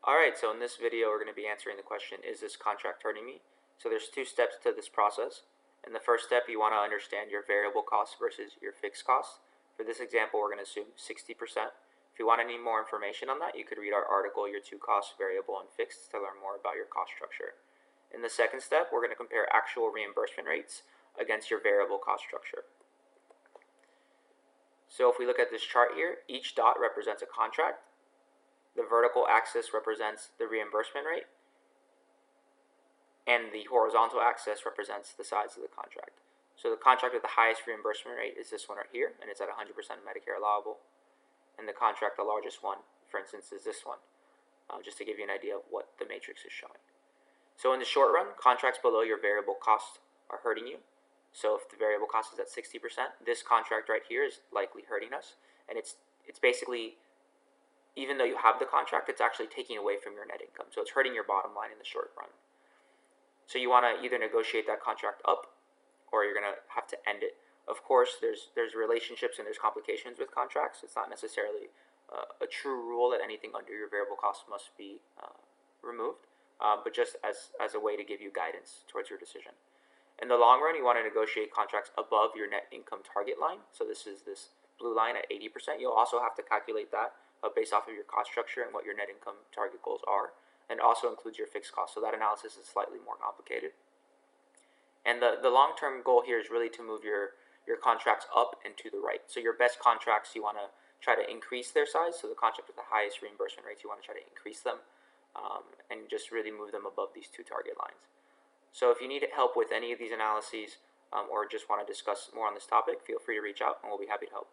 Alright, so in this video we're going to be answering the question, is this contract hurting me? So there's two steps to this process. In the first step, you want to understand your variable costs versus your fixed costs. For this example, we're going to assume 60%. If you want any more information on that, you could read our article, Your Two Costs, Variable and Fixed, to learn more about your cost structure. In the second step, we're going to compare actual reimbursement rates against your variable cost structure. So if we look at this chart here, each dot represents a contract. The vertical axis represents the reimbursement rate, and the horizontal axis represents the size of the contract. So the contract with the highest reimbursement rate is this one right here, and it's at 100% Medicare allowable. And the contract, the largest one, for instance, is this one, just to give you an idea of what the matrix is showing. So in the short run, contracts below your variable cost are hurting you. So if the variable cost is at 60%, this contract right here is likely hurting us. And it's basically, even though you have the contract, it's actually taking away from your net income. So it's hurting your bottom line in the short run. So you want to either negotiate that contract up, or you're going to have to end it. Of course, there's relationships and there's complications with contracts. It's not necessarily a true rule that anything under your variable cost must be removed, but just as a way to give you guidance towards your decision. In the long run, you want to negotiate contracts above your net income target line. So this is this blue line at 80%. You'll also have to calculate that based off of your cost structure and what your net income target goals are, and also includes your fixed costs. So that analysis is slightly more complicated. And the long-term goal here is really to move your contracts up and to the right. So your best contracts, you want to try to increase their size. So the contract with the highest reimbursement rates, you want to try to increase them and just really move them above these two target lines. So if you need help with any of these analyses or just want to discuss more on this topic, feel free to reach out and we'll be happy to help.